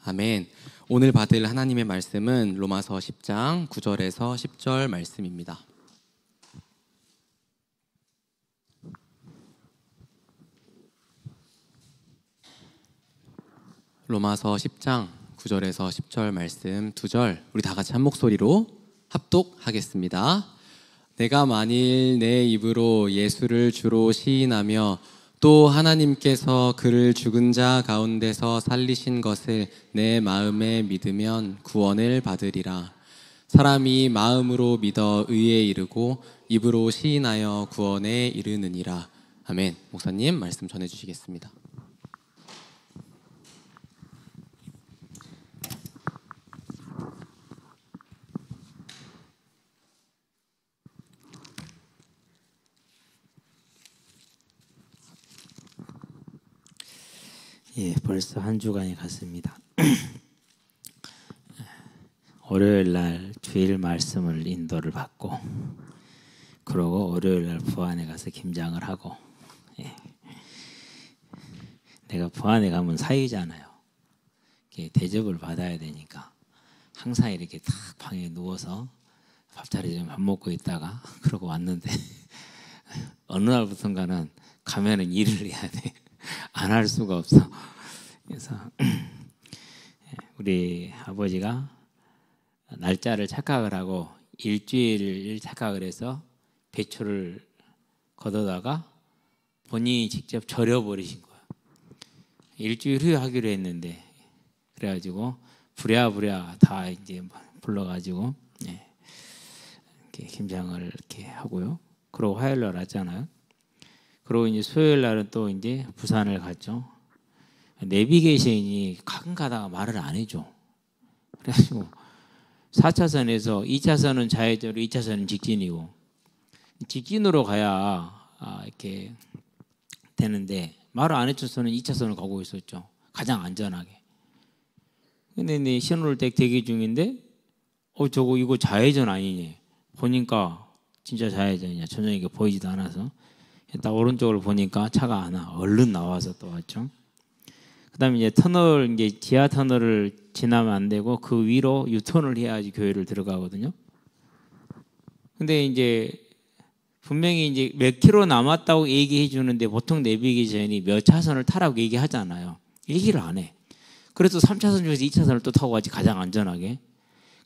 아멘. 오늘 받을 하나님의 말씀은 로마서 10장 9절에서 10절 말씀입니다. 로마서 10장 9절에서 10절 말씀 2절 우리 다 같이 한 목소리로 합독하겠습니다. 내가 만일 내 입으로 예수를 주로 시인하며 또 하나님께서 그를 죽은 자 가운데서 살리신 것을 내 마음에 믿으면 구원을 받으리라. 사람이 마음으로 믿어 의에 이르고 입으로 시인하여 구원에 이르느니라. 아멘. 목사님 말씀 전해주시겠습니다. 예, 벌써 한 주간이 갔습니다. 월요일 날 주일 말씀을 인도를 받고, 그러고 월요일 날 부안에 가서 김장을 하고, 내가 부안에 가면 사위잖아요. 대접을 받아야 되니까 항상 이렇게 딱 방에 누워서 밥자리 좀 밥 먹고 있다가 그러고 왔는데 어느 날부턴가는 가면은 일을 해야 돼. 안 할 수가 없어. 그래서 우리 아버지가 날짜를 착각을 하고 일주일을 착각을 해서 배추를 걷어다가 본인이 직접 절여버리신 거예요. 일주일 후에 하기로 했는데, 그래가지고 부랴부랴 다 이제 불러가지고 이렇게 김장을 이렇게 하고요. 그러고 화요일 날 왔잖아요. 그리고 이제 수요일 날은 또 이제 부산을 갔죠. 내비게이션이 가끔 가다가 말을 안 해줘. 그래가지고 4차선에서 2차선은 좌회전으로 2차선은 직진이고, 직진으로 가야 이렇게 되는데 말을 안 해줘서는 2차선을 가고 있었죠. 가장 안전하게. 근데 신호를 대기 중인데 저거 이거 좌회전 아니니? 보니까 진짜 좌회전이야. 전혀 이게 보이지도 않아서. 딱 오른쪽을 보니까 차가 안 와. 얼른 나와서 또 왔죠. 그다음에 이제 터널, 이제 지하 터널을 지나면 안 되고 그 위로 유턴을 해야지 교회를 들어가거든요. 근데 이제 분명히 이제 몇 킬로 남았다고 얘기해 주는데 보통 내비게이션이 몇 차선을 타라고 얘기하잖아요. 얘기를 안 해. 그래서 3차선 중에서 2차선을 또 타고 가지, 가장 안전하게.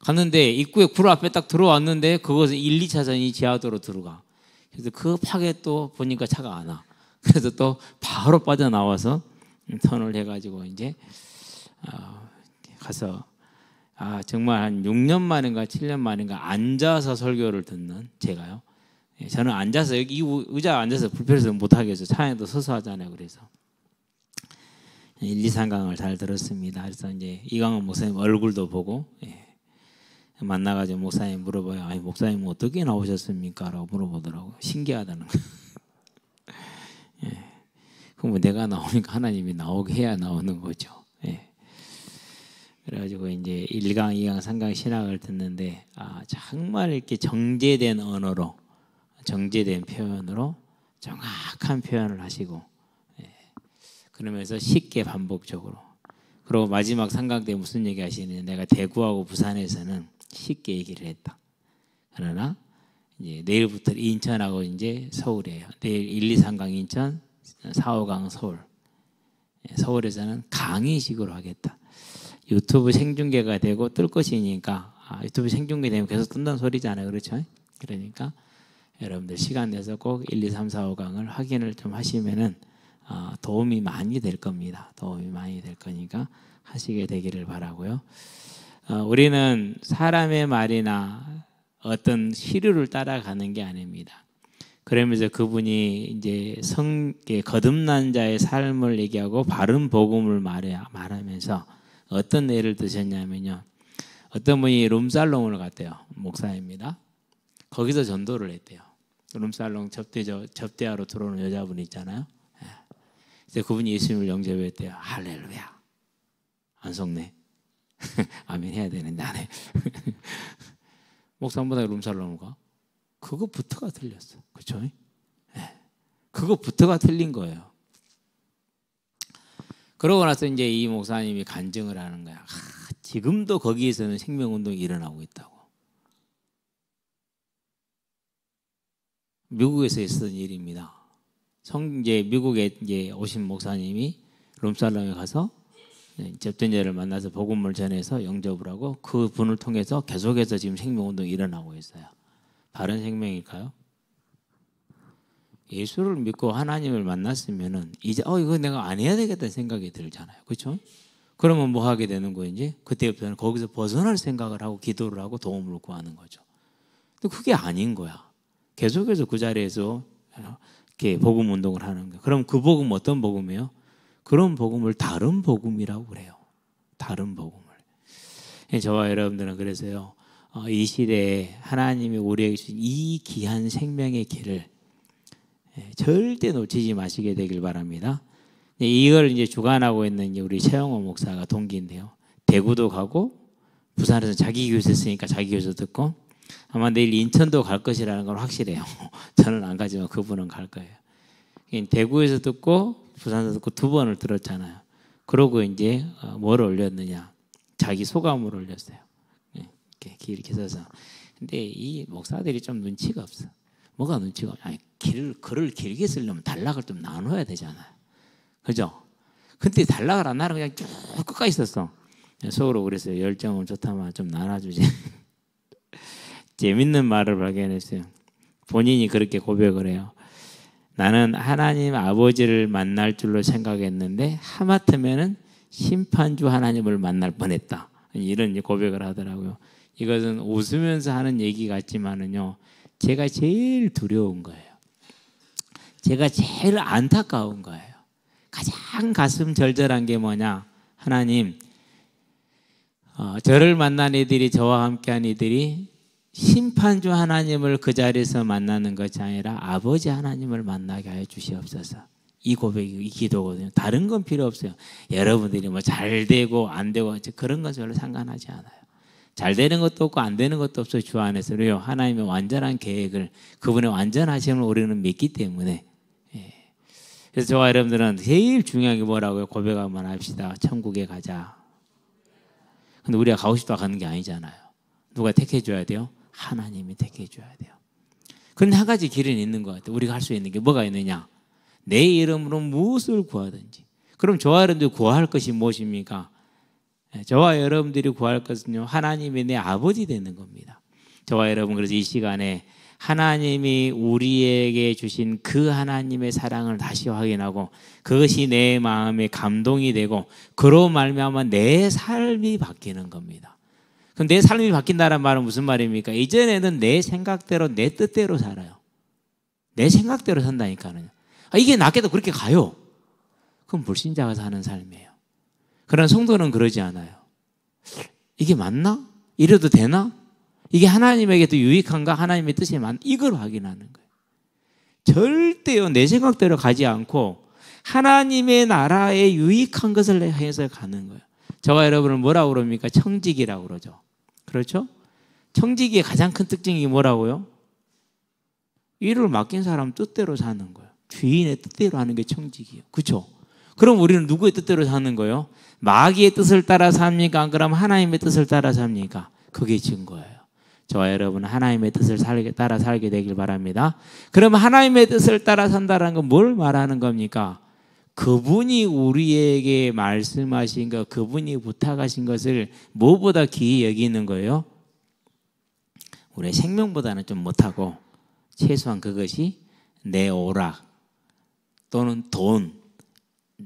갔는데 입구에 굴 앞에 딱 들어왔는데 그것은 1, 2차선이 지하도로 들어가. 그래서 급하게 또 보니까 차가 안 와. 그래서 또 바로 빠져나와서 턴을 해가지고 이제 가서 정말 한 6년 만인가 7년 만인가 앉아서 설교를 듣는, 제가요. 저는 앉아서 여기 이 의자 앉아서 불편해서 못하겠어요. 차에도 서서 하잖아요. 그래서 1, 2, 3강을 잘 들었습니다. 그래서 이제 이강원 목사님 얼굴도 보고 만나가지고 목사님 물어봐요. 아니 목사님 어떻게 나오셨습니까? 라고 물어보더라고요. 신기하다는 거. 그럼 내가 나오니까 하나님이 나오게 해야 나오는 거죠. 그래가지고 이제 1강, 2강, 3강 신학을 듣는데 정말 이렇게 정제된 언어로, 정제된 표현으로 정확한 표현을 하시고, 그러면서 쉽게 반복적으로. 그리고 마지막 3강 때 무슨 얘기 하시느냐, 내가 대구하고 부산에서는 쉽게 얘기를 했다. 그러나 이제 내일부터 인천하고 이제 서울이에요. 내일 1, 2, 3강 인천, 4, 5강 서울. 서울에서는 강의식으로 하겠다. 유튜브 생중계가 되고 뜰 것이니까, 유튜브 생중계되면 계속 뜬다는 소리잖아요. 그렇죠? 그러니까 여러분들 시간 내서 꼭 1, 2, 3, 4, 5강을 확인을 좀 하시면은 도움이 많이 될 겁니다. 도움이 많이 될 거니까 하시게 되기를 바라고요. 우리는 사람의 말이나 어떤 시류를 따라가는 게 아닙니다. 그러면서 그분이 이제 거듭난 자의 삶을 얘기하고 바른 복음을 말하면서 어떤 예를 드셨냐면요. 어떤 분이 룸살롱을 갔대요. 목사입니다. 거기서 전도를 했대요. 룸살롱 접대하러 들어오는 여자분 있잖아요. 그래서 그분이 예수님을 영접했대요. 할렐루야. 안 속네. 아멘 해야 되는데 안 해. 목사님보다 룸살롱을 가? 그거부터가 틀렸어. 그렇죠? 그거부터가 틀린 거예요. 그러고 나서 이제 이 목사님이 간증을 하는 거야. 지금도 거기에서는 생명운동이 일어나고 있다고. 미국에서 있었던 일입니다. 이제 미국에 이제 오신 목사님이 롬살롱에 가서 접전자를 만나서 복음을 전해서 영접을 하고 그 분을 통해서 계속해서 지금 생명운동이 일어나고 있어요. 다른 생명일까요? 예수를 믿고 하나님을 만났으면은 이제 이거 내가 안 해야 되겠다는 생각이 들잖아요. 그렇죠? 그러면 뭐 하게 되는 거예요? 이제 그때부터는 거기서 벗어날 생각을 하고 기도를 하고 도움을 구하는 거죠. 근데 그게 아닌 거야. 계속해서 그 자리에서 이렇게 복음 운동을 하는 거예요. 그럼 그 복음 어떤 복음이에요? 그런 복음을 다른 복음이라고 그래요. 다른 복음을. 저와 여러분들은 그래서요. 이 시대에 하나님이 우리에게 주신 이 귀한 생명의 길을 절대 놓치지 마시게 되길 바랍니다. 이걸 이제 주관하고 있는 우리 최영호 목사가 동기인데요. 대구도 가고 부산에서 자기 교회에서 있으니까 자기 교회에서 듣고 아마 내일 인천도 갈 것이라는 건 확실해요. 저는 안 가지만 그분은 갈 거예요. 대구에서 듣고 부산에서 듣고 두 번을 들었잖아요. 그러고 이제 뭘 올렸느냐? 자기 소감을 올렸어요. 이렇게 써서. 근데 이 목사들이 좀 눈치가 없어. 뭐가 눈치가 없어? 아니, 글을 길게 쓰려면 단락을 좀 나눠야 되잖아요. 그죠? 근데 단락을 안 나눠 그냥 쭉 끝까지 썼어. 속으로 그랬어요. 열정은 좋다만 좀 나눠주지. 재밌는 말을 발견했어요. 본인이 그렇게 고백을 해요. 나는 하나님 아버지를 만날 줄로 생각했는데 하마터면은 심판주 하나님을 만날 뻔했다. 이런 고백을 하더라고요. 이것은 웃으면서 하는 얘기 같지만은요, 제가 제일 두려운 거예요. 제가 제일 안타까운 거예요. 가장 가슴 절절한 게 뭐냐? 하나님, 저를 만난 이들이, 저와 함께한 이들이 심판주 하나님을 그 자리에서 만나는 것이 아니라 아버지 하나님을 만나게 하여 주시옵소서. 이 고백이, 이 기도거든요. 다른 건 필요 없어요. 여러분들이 뭐 잘 되고 안 되고 그런 건 별로 상관하지 않아요. 잘 되는 것도 없고 안 되는 것도 없어요. 주 안에서요. 하나님의 완전한 계획을, 그분의 완전하심을 우리는 믿기 때문에. 그래서 저와 여러분들은 제일 중요한 게 뭐라고요? 고백 한번 합시다. 천국에 가자. 근데 우리가 가고 싶다 가는 게 아니잖아요. 누가 택해 줘야 돼요? 하나님이 택해 줘야 돼요. 그런데 한 가지 길은 있는 것 같아요. 우리가 할 수 있는 게 뭐가 있느냐? 내 이름으로 무엇을 구하든지. 그럼 저와 여러분들이 구할 것이 무엇입니까? 저와 여러분들이 구할 것은요, 하나님이 내 아버지 되는 겁니다. 저와 여러분, 그래서 이 시간에 하나님이 우리에게 주신 그 하나님의 사랑을 다시 확인하고 그것이 내 마음에 감동이 되고 그로 말미암아 내 삶이 바뀌는 겁니다. 그럼 내 삶이 바뀐다는 말은 무슨 말입니까? 이전에는 내 생각대로 내 뜻대로 살아요. 내 생각대로 산다니까요. 이게 낫게도 그렇게 가요. 그럼 불신자가 사는 삶이에요. 그러나 성도는 그러지 않아요. 이게 맞나? 이래도 되나? 이게 하나님에게도 유익한가? 하나님의 뜻이 맞나? 이걸 확인하는 거예요. 절대요, 내 생각대로 가지 않고 하나님의 나라에 유익한 것을 해서 가는 거예요. 저와 여러분은 뭐라고 그럽니까? 청지기라고 그러죠. 그렇죠? 청지기의 가장 큰 특징이 뭐라고요? 일을 맡긴 사람 뜻대로 사는 거예요. 주인의 뜻대로 하는 게 청지기예요. 그렇죠? 그럼 우리는 누구의 뜻대로 사는 거예요? 마귀의 뜻을 따라 삽니까? 그럼 하나님의 뜻을 따라 삽니까? 그게 증거예요. 저와 여러분은 하나님의 뜻을 따라 살게 되길 바랍니다. 그러면 하나님의 뜻을 따라 산다는 건 뭘 말하는 겁니까? 그분이 우리에게 말씀하신 것, 그분이 부탁하신 것을 무엇보다 귀히 여기는 거예요? 우리의 생명보다는 좀 못하고 최소한 그것이 내 오락 또는 돈,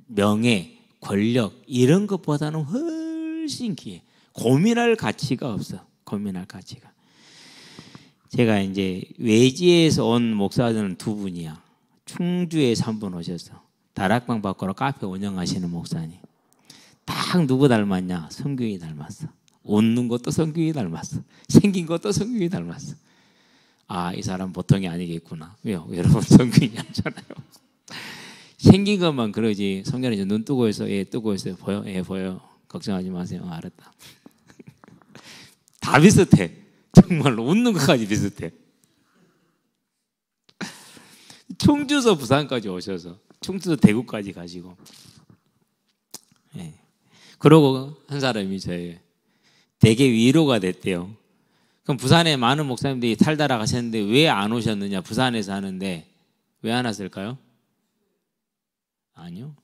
명예, 권력 이런 것보다는 훨씬 귀해. 고민할 가치가 없어. 고민할 가치가. 제가 이제 외지에서 온 목사들은 두 분이야. 충주에서 한 분 오셔서 다락방 밖으로 카페 운영하시는 목사님. 딱 누구 닮았냐? 성규이 닮았어. 웃는 것도 성규이 닮았어. 생긴 것도 성규이 닮았어. 아, 이 사람 보통이 아니겠구나. 왜요? 여러분 성규이 닮잖아요. 생긴 것만 그러지. 성경에 이제 눈 뜨고 있어. 예, 뜨고 있어요. 보여? 예, 보여. 걱정하지 마세요. 알았다. 다 비슷해. 정말로 웃는 것까지 비슷해. 충주서 부산까지 오셔서 충주서 대구까지 가시고 그러고 한 사람이 저예요. 되게 위로가 됐대요. 그럼 부산에 많은 목사님들이 탈달아 가셨는데 왜 안 오셨느냐? 부산에서 하는데 왜 안 왔을까요? 아니요.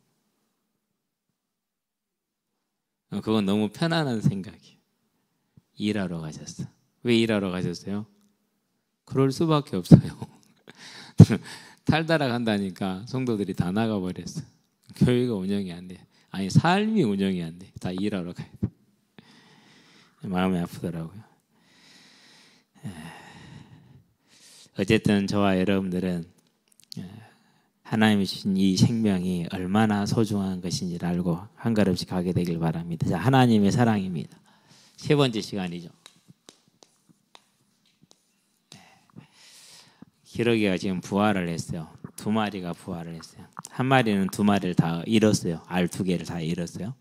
그건 너무 편안한 생각이에요. 일하러 가셨어. 왜 일하러 가셨어요? 그럴 수밖에 없어요. 탈달아 간다니까 성도들이 다 나가버렸어. 교회가 운영이 안 돼. 아니 삶이 운영이 안 돼. 다 일하러 가야 돼. 마음이 아프더라고요. 어쨌든 저와 여러분들은 하나님이 주신 이 생명이 얼마나 소중한 것인지를 알고 한 걸음씩 가게 되길 바랍니다. 자, 하나님의 사랑입니다. 세 번째 시간이죠. 기러기가 지금 부활을 했어요. 두 마리가 부활을 했어요. 한 마리는 두 마리를 다 잃었어요. 알 두 개를 다 잃었어요.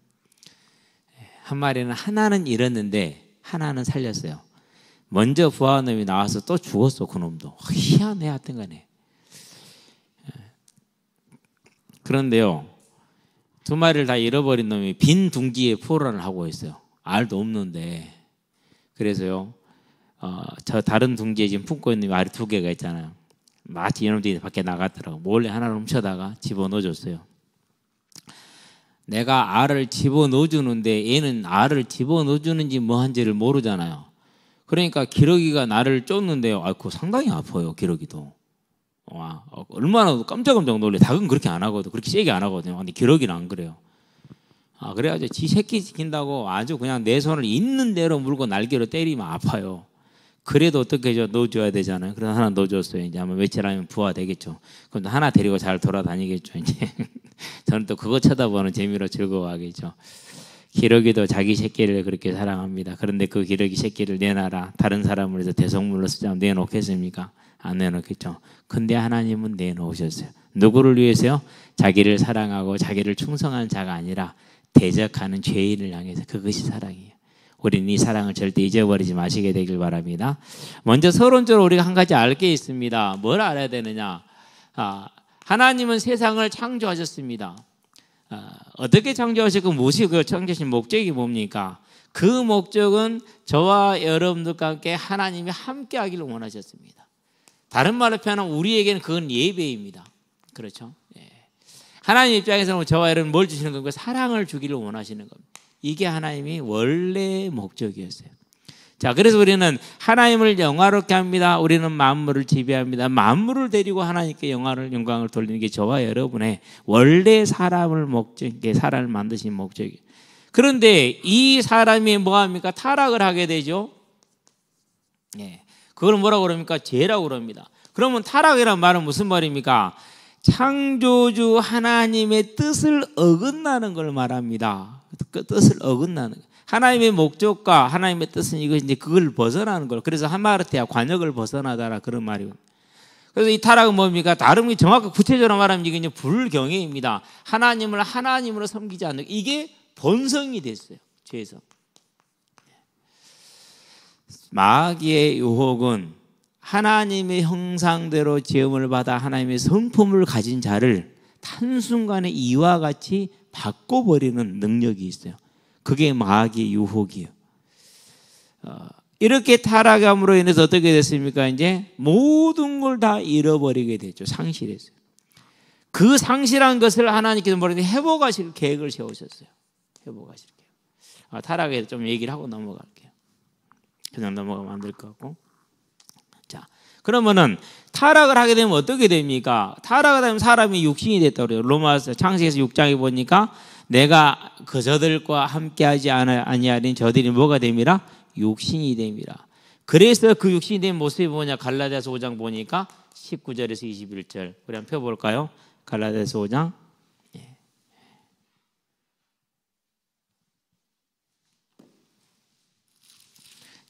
한 마리는 하나는 잃었는데 하나는 살렸어요. 먼저 부화한 놈이 나와서 또 죽었어. 그 놈도 희한해. 하여튼 간에. 그런데요, 두 마리를 다 잃어버린 놈이 빈 둥지에 포란을 하고 있어요. 알도 없는데. 그래서요, 저 다른 둥지에 지금 품고 있는 알이 두 개가 있잖아요. 마치 이놈들이 밖에 나갔더라고. 몰래 하나를 훔쳐다가 집어넣어줬어요. 내가 알을 집어넣어주는데 얘는 알을 집어넣어주는지 뭐한지를 모르잖아요. 그러니까 기러기가 나를 쫓는데요. 그거 상당히 아파요. 기러기도. 얼마나 깜짝깜짝 놀래. 닭은 그렇게 안 하거든. 그렇게 세게 안 하거든요. 근데 기러기는 안 그래요. 그래가지고 지 새끼 지킨다고 아주 그냥 내 손을 있는 대로 물고 날개로 때리면 아파요. 그래도 어떻게 넣어줘야 되잖아요. 그래서 하나 넣어줬어요. 이제 아마 며칠 하면 부화되겠죠. 그럼 하나 데리고 잘 돌아다니겠죠. 이제 저는 또 그거 쳐다보는 재미로 즐거워하겠죠. 기러기도 자기 새끼를 그렇게 사랑합니다. 그런데 그 기러기 새끼를 내놔라. 다른 사람을 해서 대성물로 쓰자면 내놓겠습니까? 안 내놓겠죠. 근데 하나님은 내놓으셨어요. 누구를 위해서요? 자기를 사랑하고 자기를 충성한 자가 아니라 대적하는 죄인을 향해서. 그것이 사랑이에요. 우리는 이 사랑을 절대 잊어버리지 마시게 되길 바랍니다. 먼저 서론적으로 우리가 한 가지 알 게 있습니다. 뭘 알아야 되느냐? 하나님은 세상을 창조하셨습니다. 어떻게 창조하셨고 무엇이 그 창조하신 목적이 뭡니까? 그 목적은 저와 여러분들과 함께 하나님이 함께 하기를 원하셨습니다. 다른 말로 표현하면 우리에게는 그건 예배입니다. 그렇죠? 하나님 입장에서는 저와 여러분 뭘 주시는 겁니까? 사랑을 주기를 원하시는 겁니다. 이게 하나님이 원래 목적이었어요. 자, 그래서 우리는 하나님을 영화롭게 합니다. 우리는 만물을 지배합니다. 만물을 데리고 하나님께 영광을 돌리는 게 저와 여러분의 원래 사람을 만드신 목적이에요. 그런데 이 사람이 뭐합니까? 타락을 하게 되죠. 그걸 뭐라고 그럽니까? 죄라고 그럽니다. 그러면 타락이란 말은 무슨 말입니까? 창조주 하나님의 뜻을 어긋나는 걸 말합니다. 그 뜻을 어긋나는 거예요. 하나님의 목적과 하나님의 뜻은 이것인데 그걸 벗어나는 걸. 그래서 하마르테야 관역을 벗어나다라 그런 말이에요. 그래서 이 타락은 뭡니까? 다름이 정확하게 구체적으로 말하면 이게 불경외입니다. 하나님을 하나님으로 섬기지 않는 이게 본성이 됐어요. 죄에서. 마귀의 유혹은 하나님의 형상대로 지음을 받아 하나님의 성품을 가진 자를 한순간에 이와 같이 바꿔버리는 능력이 있어요. 그게 마귀의 유혹이에요. 이렇게 타락함으로 인해서 어떻게 됐습니까? 이제 모든 걸 다 잃어버리게 됐죠. 상실했어요. 그 상실한 것을 하나님께서 회복하실 계획을 세우셨어요. 회복하실 계획. 타락에 대해서 좀 얘기를 하고 넘어갈게요. 그냥 넘어가면 안 될 것 같고. 자, 그러면은 타락을 하게 되면 어떻게 됩니까? 타락을 하면 사람이 육신이 됐다고 그래요. 로마서 창세기에서 6장에 보니까 내가 저들과 함께하지 아니하니 저들이 뭐가 됨이라? 육신이 됨이라. 그래서 그 육신이 된 모습이 뭐냐? 갈라디아서 5장 보니까 19절에서 21절. 우리 한번 펴볼까요? 갈라디아서 5장.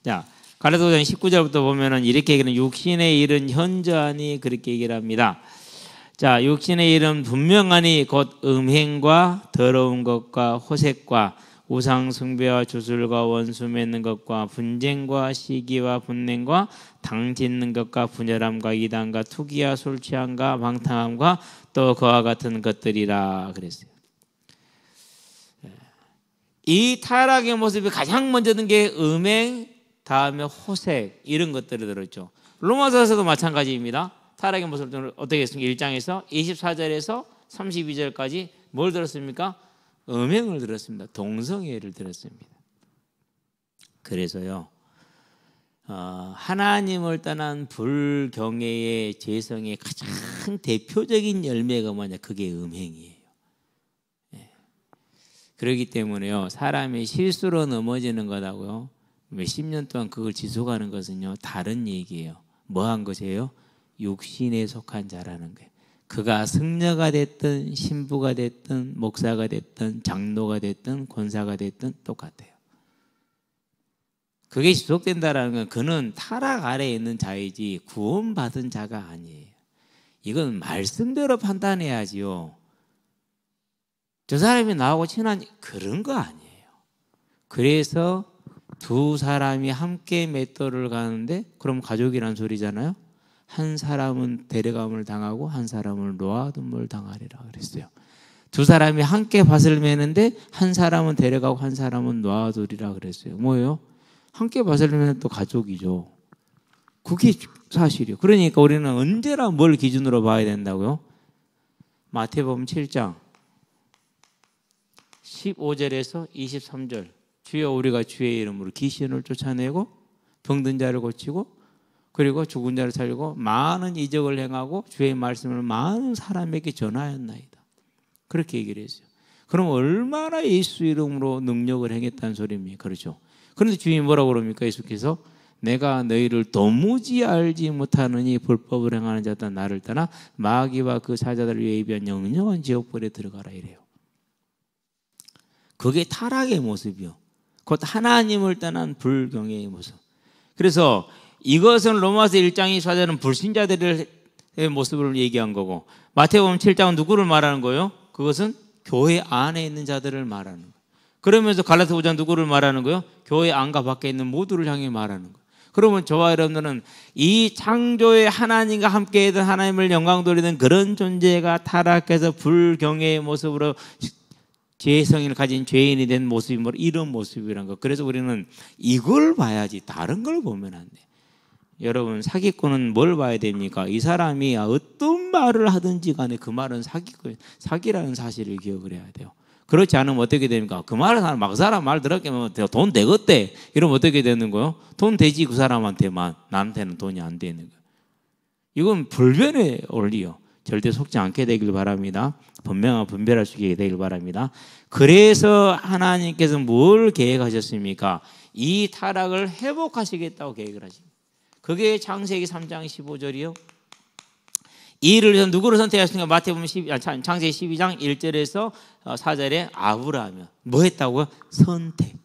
자, 갈라디아서 5장 19절부터 보면은 이렇게 얘기하는 육신의 일은 현저하니 그렇게 얘기를 합니다. 자, 육신의 일은 분명하니 곧 음행과 더러운 것과 호색과 우상 숭배와 주술과 원수 맺는 것과 분쟁과 시기와 분냉과 당 짓는 것과 분열함과 이단과 투기와 술 취함과 방탕함과 또 그와 같은 것들이라 그랬어요. 이 타락의 모습이 가장 먼저 든 게 음행, 다음에 호색 이런 것들이 들었죠. 로마서에서도 마찬가지입니다. 타락의 모습을 어떻게 했습니까? 1장에서 24절에서 32절까지 뭘 들었습니까? 음행을 들었습니다. 동성애를 들었습니다. 그래서요, 하나님을 떠난 불경외의 죄성의 가장 대표적인 열매가 뭐냐? 그게 음행이에요. 그렇기 때문에요, 사람이 실수로 넘어지는 것하고요, 몇십 년 동안 그걸 지속하는 것은요, 다른 얘기예요. 뭐 한 것이에요? 육신에 속한 자라는 거예요. 그가 승려가 됐든 신부가 됐든 목사가 됐든 장로가 됐든 권사가 됐든 똑같아요. 그게 지속된다는 건 그는 타락 아래에 있는 자이지 구원받은 자가 아니에요. 이건 말씀대로 판단해야지요. 저 사람이 나하고 친한 그런 거 아니에요. 그래서 두 사람이 함께 맷돌을 가는데 그럼 가족이란 소리잖아요. 한 사람은 데려감을 당하고 한 사람은 놓아둠을 당하리라 그랬어요. 두 사람이 함께 밭을 매는데 한 사람은 데려가고 한 사람은 놓아두리라 그랬어요. 뭐예요? 함께 밭을 매는 또 가족이죠. 그게 사실이에요. 그러니까 우리는 언제나 뭘 기준으로 봐야 된다고요? 마태복음 7장 15절에서 23절. 주여 우리가 주의 이름으로 귀신을 쫓아내고 병든 자를 고치고 그리고 죽은 자를 살리고 많은 이적을 행하고 주의 말씀을 많은 사람에게 전하였나이다. 그렇게 얘기를 했어요. 그럼 얼마나 예수 이름으로 능력을 행했다는 소리입니까? 그렇죠. 그런데 주님이 뭐라고 그럽니까? 예수께서 내가 너희를 도무지 알지 못하느니 불법을 행하는 자다 나를 떠나 마귀와 그 사자들을 예비한 영영한 지옥불에 들어가라 이래요. 그게 타락의 모습이요. 곧 하나님을 떠난 불경외의 모습. 그래서 이것은 로마서 1장 24절은 불신자들의 모습을 얘기한 거고 마태복음 7장은 누구를 말하는 거예요? 그것은 교회 안에 있는 자들을 말하는 거예요. 그러면서 갈라디아 5장 누구를 말하는 거예요? 교회 안과 밖에 있는 모두를 향해 말하는 거예요. 그러면 저와 여러분들은 이 창조의 하나님과 함께 있던 하나님을 영광 돌리는 그런 존재가 타락해서 불경외의 모습으로 죄성을 가진 죄인이 된 모습이 뭐 이런 모습이란 거. 그래서 우리는 이걸 봐야지 다른 걸 보면 안 돼. 여러분 사기꾼은 뭘 봐야 됩니까? 이 사람이 어떤 말을 하든지 간에 그 말은 사기라는 사실을 기억을 해야 돼요. 그렇지 않으면 어떻게 됩니까? 그 말을 하는 막 사람 말 들었겠면 돈 되겠대 이러면 어떻게 되는 거예요? 돈 되지 그 사람한테만, 나한테는 돈이 안 되는 거예요. 이건 불변의 원리요. 절대 속지 않게 되길 바랍니다. 분별할 수 있게 되길 바랍니다. 그래서 하나님께서 뭘 계획하셨습니까? 이 타락을 회복하시겠다고 계획을 하십니다. 그게 창세기 3장 15절이요. 이 일을 위해서 누구를 선택하셨습니까? 마태복음 창세기 12장 1절에서 4절에 아브라함이요. 뭐 했다고요? 선택.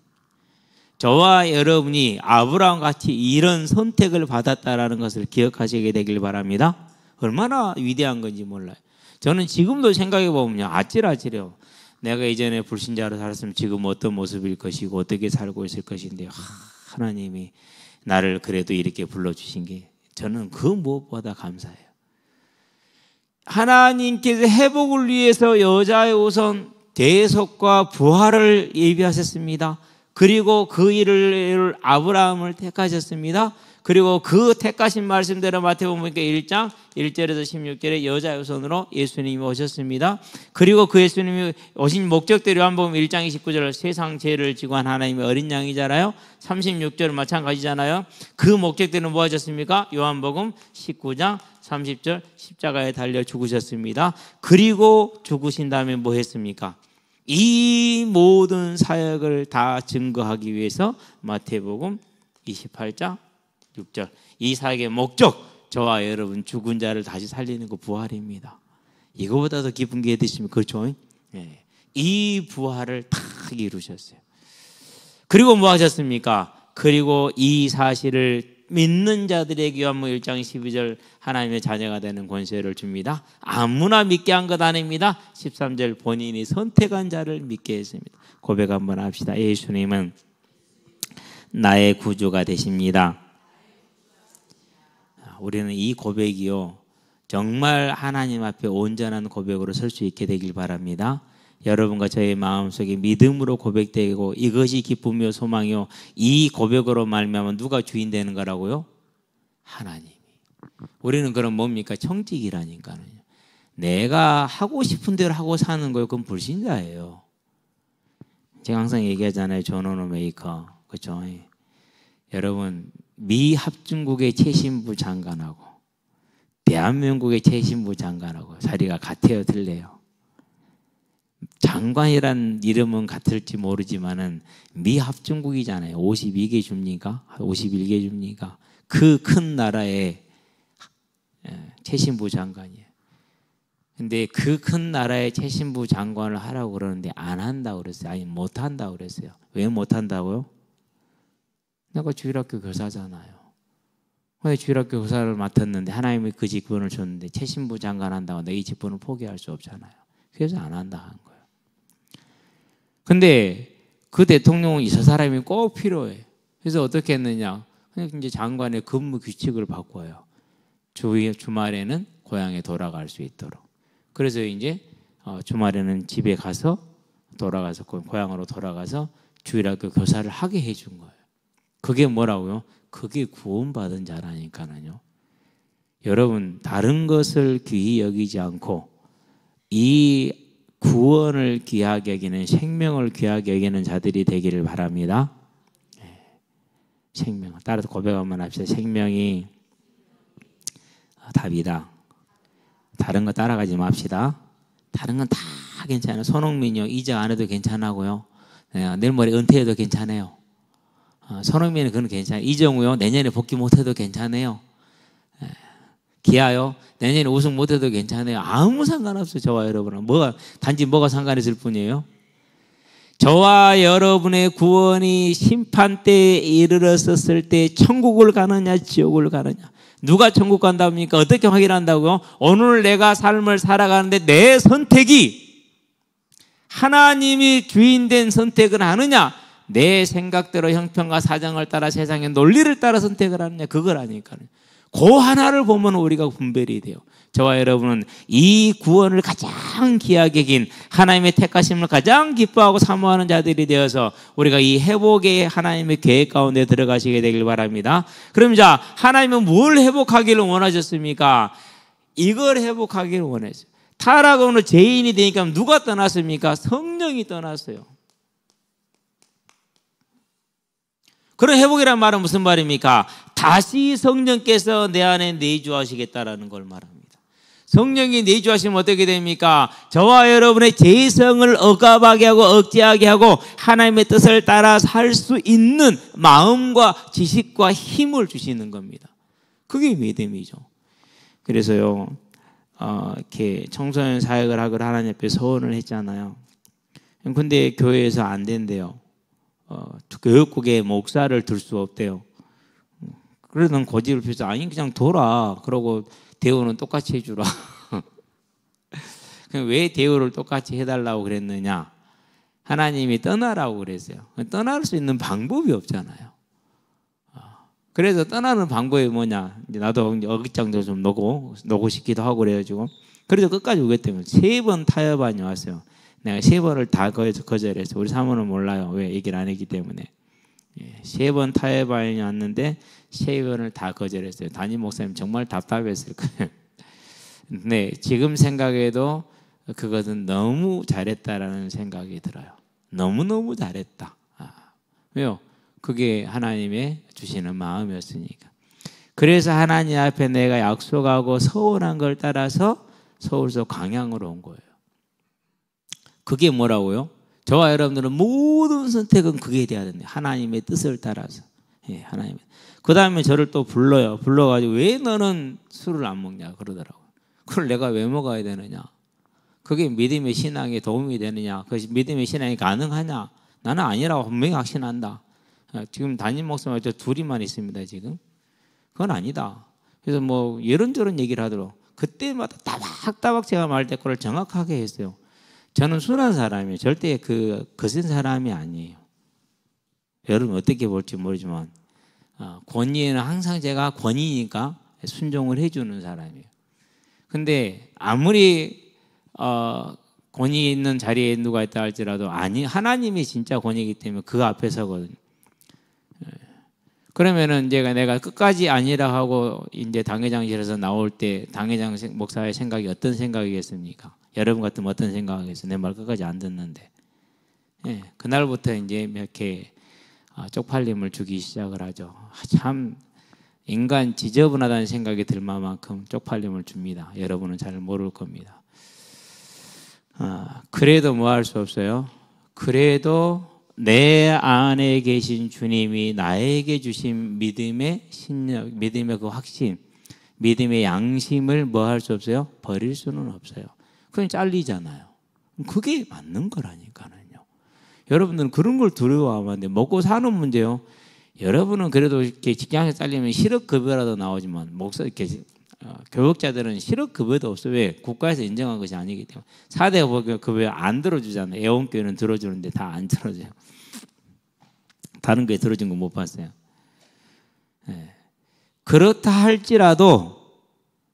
저와 여러분이 아브라함 같이 이런 선택을 받았다라는 것을 기억하시게 되길 바랍니다. 얼마나 위대한 건지 몰라요. 저는 지금도 생각해 보면요, 아찔아찔해요. 내가 이전에 불신자로 살았으면 지금 어떤 모습일 것이고 어떻게 살고 있을 것인데 하나님이 나를 그래도 이렇게 불러주신 게 저는 그 무엇보다 감사해요. 하나님께서 회복을 위해서 여자의 우선 대속과 부활을 예비하셨습니다. 그리고 그 일을 아브라함을 택하셨습니다. 그리고 그 택하신 말씀대로 마태복음 1장 1절에서 16절에 여자의 우선으로 예수님이 오셨습니다. 그리고 그 예수님이 오신 목적대로 요한복음 1장 29절 세상 죄를 지고 한 하나님의 어린 양이잖아요. 36절은 마찬가지잖아요. 그 목적대로 뭐 하셨습니까? 요한복음 19장 30절 십자가에 달려 죽으셨습니다. 그리고 죽으신 다음에 뭐 했습니까? 이 모든 사역을 다 증거하기 위해서 마태복음 28장 6절 이 사역의 목적 저와 여러분 죽은 자를 다시 살리는 거 부활입니다. 이거보다 더 기쁜 게 있으십니까? 그렇죠? 네. 이 부활을 다 이루셨어요. 그리고 뭐 하셨습니까? 그리고 이 사실을 믿는 자들에게 요한복음 1장 12절 하나님의 자녀가 되는 권세를 줍니다. 아무나 믿게 한 것 아닙니다. 13절 본인이 선택한 자를 믿게 했습니다. 고백 한번 합시다. 예수님은 나의 구주가 되십니다. 우리는 이 고백이요 정말 하나님 앞에 온전한 고백으로 설 수 있게 되길 바랍니다. 여러분과 저의 마음속에 믿음으로 고백되고 이것이 기쁨이요 소망이요 이 고백으로 말미암아 누가 주인 되는 거라고요? 하나님이. 우리는 그럼 뭡니까? 청직이라니까요. 내가 하고 싶은 대로 하고 사는 거예요. 그건 불신자예요. 제가 항상 얘기하잖아요. 존 메이커. 그렇죠? 여러분 미 합중국의 최신부 장관하고 대한민국의 최신부 장관하고 자리가 같아요, 틀려요? 장관이란 이름은 같을지 모르지만은 미 합중국이잖아요. 52개 줍니까? 51개 줍니까? 그 큰 나라의 최신부 장관이에요. 근데 그 큰 나라의 최신부 장관을 하라고 그러는데 안 한다고 그랬어요. 아니 못 한다고 그랬어요. 왜 못 한다고요? 내가 주일학교 교사잖아요. 왜 주일학교 교사를 맡았는데 하나님이 그 직분을 줬는데 최신부 장관 한다고 내가 이 직분을 포기할 수 없잖아요. 그래서 안 한다 한 거예요. 근데 그 대통령은 저 사람이 꼭 필요해. 그래서 어떻게 했느냐? 이제 장관의 근무 규칙을 바꿔요. 주말에는 고향에 돌아갈 수 있도록. 그래서 이제 주말에는 집에 가서 돌아가서 고향으로 돌아가서 주일학교 교사를 하게 해준 거예요. 그게 뭐라고요? 그게 구원받은 자라니까요. 여러분 다른 것을 귀히 여기지 않고 이 구원을 귀하게 여기는 생명을 귀하게 여기는 자들이 되기를 바랍니다. 생명. 따라서 고백 한번 합시다. 생명이 답이다. 다른 거 따라가지 맙시다. 다른 건 다 괜찮아요. 손흥민이요. 이적 안 해도 괜찮아고요. 내일 모레 은퇴해도 괜찮아요. 손흥민은 그건 괜찮아요. 이정우요. 내년에 복귀 못해도 괜찮아요. 기아요. 내년에 우승 못해도 괜찮아요. 아무 상관없어요. 저와 여러분은. 단지 뭐가 상관있을 뿐이에요. 저와 여러분의 구원이 심판대에 이르렀을 때 천국을 가느냐 지옥을 가느냐. 누가 천국 간답니까? 어떻게 확인한다고요? 오늘 내가 삶을 살아가는데 내 선택이 하나님이 주인된 선택을 하느냐, 내 생각대로 형편과 사정을 따라 세상의 논리를 따라 선택을 하느냐, 그걸 아니까요. 그 하나를 보면 우리가 분별이 돼요. 저와 여러분은 이 구원을 가장 귀하게 긴 하나님의 택하심을 가장 기뻐하고 사모하는 자들이 되어서 우리가 이 회복의 하나님의 계획 가운데 들어가시게 되길 바랍니다. 그럼 자, 하나님은 뭘 회복하기를 원하셨습니까? 이걸 회복하기를 원했어요. 타락으로 죄인이 되니까 누가 떠났습니까? 성령이 떠났어요. 그런 회복이란 말은 무슨 말입니까? 다시 성령께서 내 안에 내주하시겠다라는 걸 말합니다. 성령이 내주하시면 어떻게 됩니까? 저와 여러분의 죄성을 억압하게 하고 억제하게 하고 하나님의 뜻을 따라 살 수 있는 마음과 지식과 힘을 주시는 겁니다. 그게 믿음이죠. 그래서요, 이렇게 청소년 사역을 하고 하나님 앞에 서원을 했잖아요. 근데 교회에서 안 된대요. 교육국에 목사를 둘 수 없대요. 그러던 고집을 피워서 아니 그냥 둬라. 그러고 대우는 똑같이 해주라. 왜 대우를 똑같이 해달라고 그랬느냐? 하나님이 떠나라고 그랬어요. 떠날 수 있는 방법이 없잖아요. 그래서 떠나는 방법이 뭐냐? 이제 나도 어깃장도 좀 놓고 싶기도 하고 그래가지고 그래서 끝까지 오겠다면 3번 타협안이 왔어요. 내가 3번을 다 거절했어. 우리 사모는 몰라요. 왜 얘기를 안 했기 때문에. 3번 타협안이 왔는데 3번을 다 거절했어요. 담임 목사님 정말 답답했을 거예요. 네, 지금 생각해도 그것은 너무 잘했다라는 생각이 들어요. 너무너무 잘했다. 왜요? 그게 하나님의 주시는 마음이었으니까. 그래서 하나님 앞에 내가 약속하고 서운한 걸 따라서 서울서 광양으로 온 거예요. 그게 뭐라고요? 저와 여러분들은 모든 선택은 그게 돼야 된다. 하나님의 뜻을 따라서. 하나님의. 그 다음에 저를 또 불러가지고 왜 너는 술을 안 먹냐 그러더라고요. 그걸 내가 왜 먹어야 되느냐? 그게 믿음의 신앙에 도움이 되느냐? 그 믿음의 신앙이 가능하냐? 나는 아니라고 분명히 확신한다. 지금 담임 목사님 저 둘이만 있습니다 지금. 그건 아니다. 그래서 뭐 이런저런 얘기를 하더라고. 그때마다 따박따박 제가 말할 때 그걸 정확하게 했어요. 저는 순한 사람이에요. 절대 거센 사람이 아니에요. 여러분 어떻게 볼지 모르지만 권위에는 항상 제가 권위니까 순종을 해주는 사람이에요. 근데 아무리 권위 있는 자리에 누가 있다 할지라도 아니 하나님이 진짜 권위이기 때문에 그 앞에 서거든요. 그러면은 이제 내가 끝까지 아니라 하고 이제 당회장실에서 나올 때 당회장 목사의 생각이 어떤 생각이겠습니까? 여러분 같으면 어떤 생각이겠어요? 내 말 끝까지 안 듣는데. 예, 그날부터 이제 이렇게 쪽팔림을 주기 시작을 하죠. 참 인간 지저분하다는 생각이 들 만큼 쪽팔림을 줍니다. 여러분은 잘 모를 겁니다. 그래도 뭐 할 수 없어요. 그래도 내 안에 계신 주님이 나에게 주신 믿음의 신력, 믿음의 그 확신, 믿음의 양심을 뭐 할 수 없어요? 버릴 수는 없어요. 그냥 잘리잖아요. 그게 맞는 거라니까는요. 여러분들은 그런 걸 두려워하면 안 돼요. 먹고 사는 문제요. 여러분은 그래도 이렇게 직장에서 잘리면 실업급여라도 나오지만 목사 이렇게 교육자들은 실업급여도 없어요. 왜? 국가에서 인정한 것이 아니기 때문에. 4대 급여 안 들어주잖아요. 애원교회는 들어주는데 다 안 들어줘요. 다른 교회 들어준 거 못 봤어요. 네. 그렇다 할지라도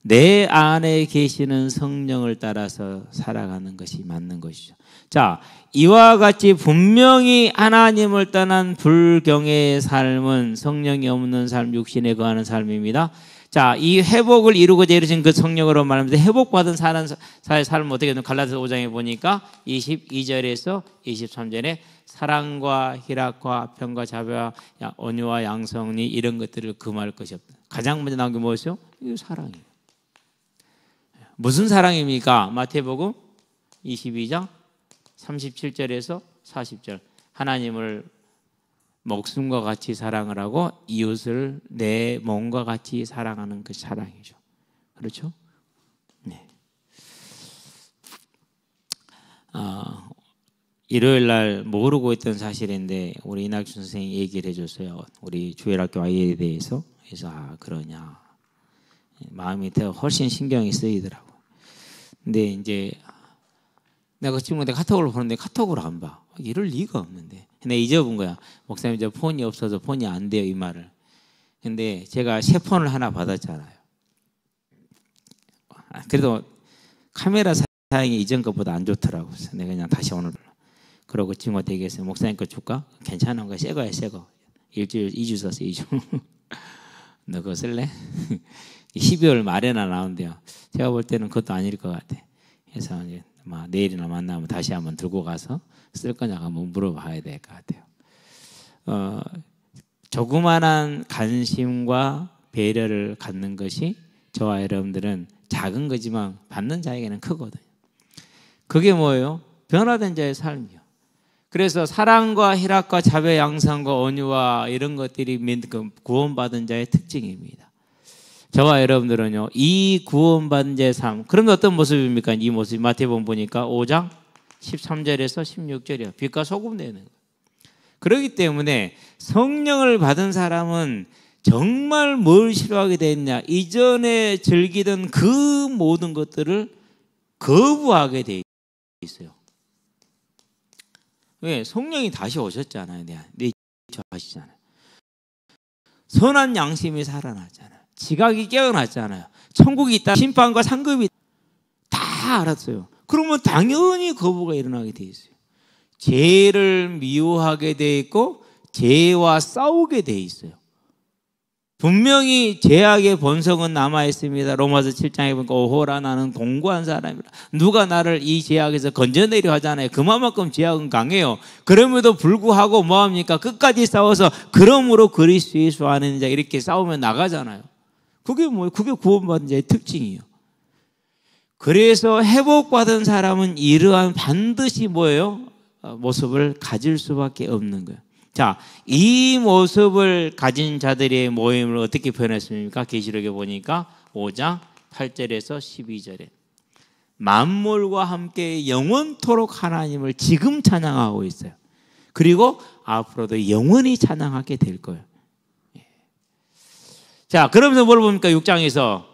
내 안에 계시는 성령을 따라서 살아가는 것이 맞는 것이죠. 자, 이와 같이 분명히 하나님을 떠난 불경의 삶은 성령이 없는 삶, 육신에 거하는 삶입니다. 자, 이 회복을 이루고자 이루신 그 성령으로 말하면서 회복받은 사람의 삶은 어떻게 되는 갈라디아서 5장에 보니까 22절에서 23절에 사랑과 희락과 평과 자비와 온유와 양성이 이런 것들을 금할 것이 없다. 가장 먼저 나온 게 무엇이요? 이거 사랑이에요. 무슨 사랑입니까? 마태복음 22장 37절에서 40절. 하나님을 목숨과 같이 사랑을 하고 이웃을 내 몸과 같이 사랑하는 그 사랑이죠. 그렇죠? 네. 일요일 날 모르고 있던 사실인데 우리 이낙준 선생님이 얘기를 해줬어요. 우리 주일학교 아이에 대해서. 그래서 그러냐. 마음이 더 훨씬 신경이 쓰이더라고. 근데 이제 내가 친구한테 카톡을 보는데 카톡을 안 봐. 이럴 리가 없는데. 근데 잊어본 거야. 목사님 저 폰이 없어서 폰이 안 돼요 이 말을. 근데 제가 새 폰을 하나 받았잖아요. 그래도 카메라 사양이 이전 것보다 안 좋더라고. 그래서 내가 그냥 다시 오늘 그러고 친구한테 얘기했어요. 목사님 거 줄까? 괜찮은 거 새 거야 새 거. 일주일 2주 썼어 2주. 너 그거 쓸래? 12월 말에나 나온대요. 제가 볼 때는 그것도 아닐 것 같아. 그래서 이제 내일이나 만나면 다시 한번 들고 가서 쓸 거냐고 한번 물어봐야 될 것 같아요. 조그만한 관심과 배려를 갖는 것이 저와 여러분들은 작은 거지만 받는 자에게는 크거든요. 그게 뭐예요? 변화된 자의 삶이요. 그래서 사랑과 희락과 자비, 양상과 온유와 이런 것들이 구원받은 자의 특징입니다. 저와 여러분들은요, 이 구원받은 자의 삶, 그러면 어떤 모습입니까? 이 모습, 마태복음 보니까 5장 13절에서 16절이요. 빛과 소금 되는 거예요. 그렇기 때문에 성령을 받은 사람은 정말 뭘 싫어하게 됐냐? 이전에 즐기던 그 모든 것들을 거부하게 돼 있어요. 왜? 성령이 다시 오셨잖아요. 내 하시잖아요. 선한 양심이 살아났잖아요. 지각이 깨어났잖아요. 천국이 있다. 심판과 상급이 다 알았어요. 그러면 당연히 거부가 일어나게 돼 있어요. 죄를 미워하게 돼 있고 죄와 싸우게 돼 있어요. 분명히 죄악의 본성은 남아있습니다. 로마서 7장에 보니까 오호라 나는 공고한 사람이라. 누가 나를 이 죄악에서 건져내려 하잖아요. 그만큼 죄악은 강해요. 그럼에도 불구하고 뭐합니까? 끝까지 싸워서 그러므로 그리스도 예수 아는 자 이렇게 싸우면 나가잖아요. 그게 뭐예요? 그게 구원받은 자의 특징이에요. 그래서 회복받은 사람은 이러한 반드시 뭐예요? 모습을 가질 수밖에 없는 거예요. 자, 이 모습을 가진 자들의 모임을 어떻게 표현했습니까? 계시록에 보니까 5장 8절에서 12절에 만물과 함께 영원토록 하나님을 지금 찬양하고 있어요. 그리고 앞으로도 영원히 찬양하게 될 거예요. 자, 그러면서 뭘 봅니까? 6장에서